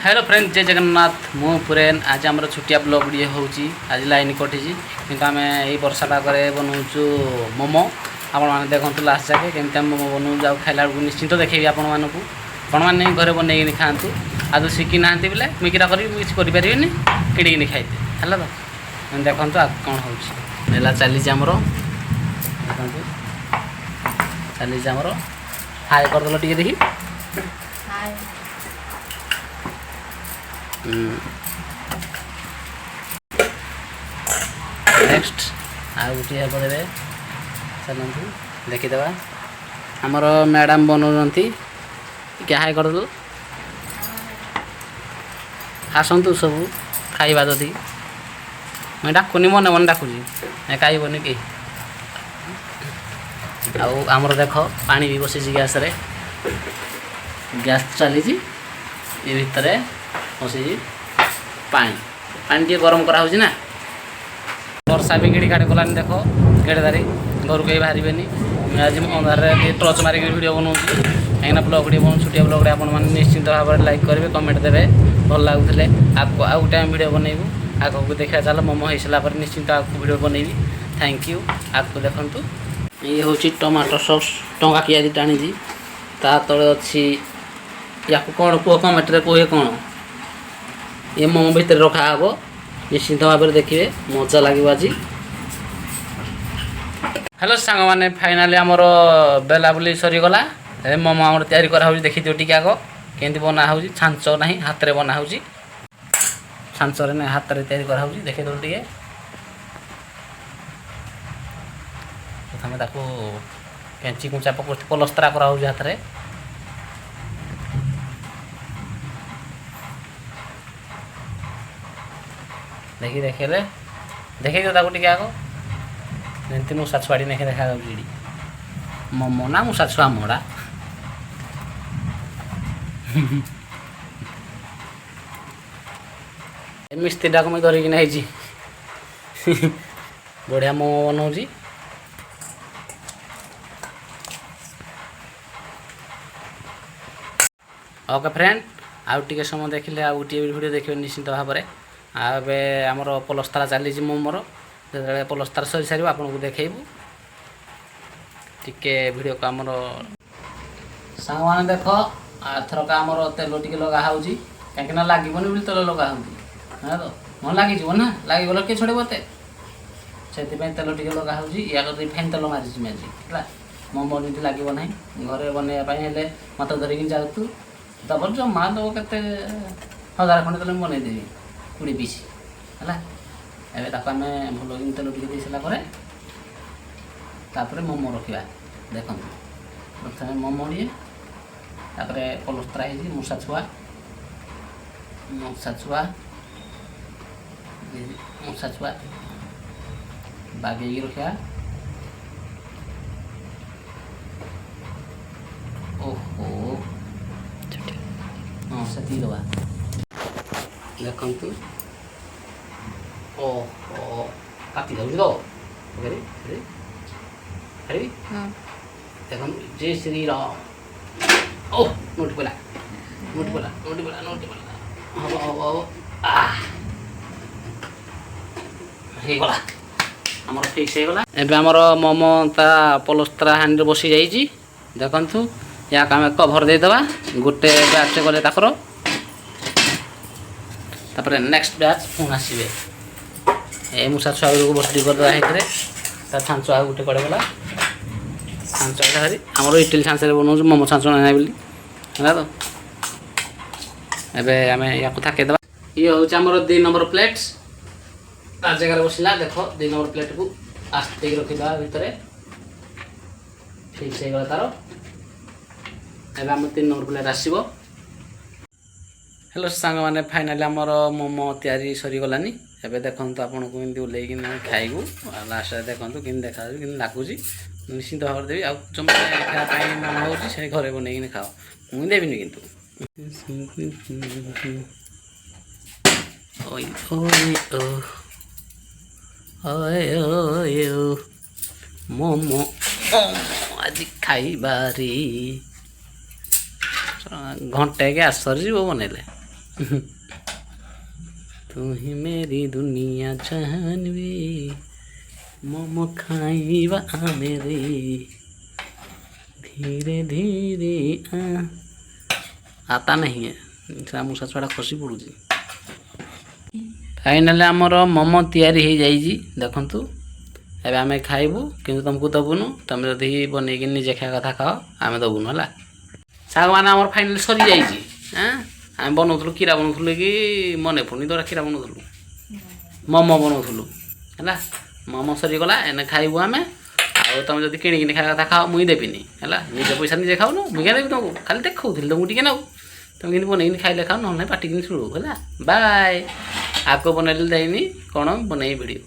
Hello friend जय जगन्नाथ मु पुरेन आज आम छुटिया ब्लॉग टे होची आज लाइन कटि किंतु आम यही वर्षा पागे बनाऊँ मोमो आपण मैंने देखते लास्ट जाके केमती आम मोमो बनाऊँ जाऊ खाला बेलू निश्चिंत देखेबी आपण मानक आपण मैंने घर बनई खातु आज शिखी ना बोले मिकिरा करी करें किणी खाइते है तो देखु आ कौन हो चली आमर देखो चली आमर हाय करदेल टे देखी नेक्स्ट आउ गोटे हे देवे चलतु देखीदे आमर मैडम बनाऊँगी क्या हाय करदे आसतु सब खाइबा जदि मैं डाकुनी मन मन डाकुची खाइबनी कि आमर देख पानी भी बसी गैस रे गैस चली ये भितर बसी पानी पानी टे गरम करा ना वर्षा भी गिड़ी गाड़ी गलानी देख गेड़ेदारी घर कहीं बाहर आज अंधार टर्च मारिक भिड बनाऊँ कहीं ब्लग टे बनाऊँ छुटिया ब्लग आपने निश्चिंत भाव में लाइक करेंगे कमेंट देवे भल लगुले आपको आउ गोटे भिड बनइबू आगे देखा चल मोमो हो सारा निश्चिंत आपको भिड बनइबी थैंक यू आपको देखु ये हूँ टमाटो सॉस टंका किया टाणी ता तले अच्छी या कौन कह कमेंट कहे कौन ये मोमो भितर रखा हे निश्चिंत भाव में देखिए मजा लगे आज हेलो सांग मैंने फाइनाली आमर बेलाबुली सरीगला मोमो आम तैयारी कराऊँ देखी दियो टी आग केमती बना हो छांच ना हाथ में बना हो छांच ना हाथ में तैयारी कराऊँ देखी दो टे प्रथम ताको कैंची कुचा पक पलस्तरा कराऊँ हाथ में देखी देखेले देखे दियो टे आग जमी मूषा छुआड़ी नहीं देखा मोमो ना मूषा छुआ मोड़ा मिस्त्री टाक मुझे धरिकी नहीं बढ़िया मोमो बनाऊँ ओके फ्रेंड आउ टे समय देखिले आउ गोटे वीडियो देखिए निश्चिंत भाव में आबे आमर पलस्तरा चली मोमोर जो पलस्तार सरी सार आपको देखू टिके वीडियो को आमर सांग मैंने देख आरथरक आमर तेल टे लगा कहीं लगे बोली तेल लगा है तो मन लगी ना लगिगल किए छोड़े से तेल टे लगा या रिफाइन तेल मारी आज है मोमो जमी लगे ना घरे बनवाई मत धरिकी जातु दब जमा दब के 1000 खंडे तेल बनईदेवी 20 पीस है एवं आम भल तेल टे दे सारापर मोमो रखा देखो प्रथम मोमो टे पलस्तरा मूषा छुआ बागे रखा ओहो हाँ से दवा देखु ओहो काटी जाऊँ तो देख जय श्री राम ओ नोटी पड़ा हम होगला आमर फिक्स होगला एबे आमर मोमो ता पलस्तरा हांडी बसी जाइए देखु या आम कभर देदेबा गोटे बैच गले ताकर तापर नेक्स्ट बैच पुणी आसवे ए मूषा छुआ को बस करदे छांच आ गोटे कड़े गला छांच हरी आमर इटली छांच बनाऊँ मोमो छांच ना बोली है तो एबे आम या थाकेदेवा ये हूँ आमर 2 नंबर प्लेट आ जगह बसला देख 2 नंबर प्लेट को आस्ते रखीद भितर फिक्स हो तार एबे आम 3 नंबर प्लेट आसो हेलो सांग मैंने फाइनाली आमर मोमो तैयारी सरीगलानी एबे देखो आपन को एमती ओल्लैक खाइबू लास्ट देखो कि देखा कि लगुच निश्चिंत भाव देवी आ खाई मन हो घरे बनई खाओ मुझे देवी कितु मोमो आज खाइबारी घंटे के आसर बनइले तू ही मेरी दुनिया जानवी मोमो खाइबा आमे रे धीरे धीरे आता नहीं है मुसा छुआ खसी पड़ुଛି फाइनाली आमर मोमो तैयारी हो जाइए देखंतु एबे आमे खाइबू किंतु तुमको दबुनु तुम जदि बनैकी निजे खाया कथा खाओ आमे दबुनु हला साग माने आमर फाइनाली सरी जाइए हां आमे बनौथलु कीरा बनौथलु कि मने पुनी तोरा कीरा बनौथलु मोमो बनौथलु हला मोमो सरी गला एने खाइबू आमे आ तुम जदि किणी खाया कथा खाओ मुई देबिनी हला निजे पैसा निजे खाओ न मुई देबी तुमको खाली देखौथिल तुमको टिके नाउ तुम किंतु बनैकी खाइले खाओ न पार्टी किनी छुड़ू हला बाय आपको बनैले देइनी कोन बनैई वीडियो।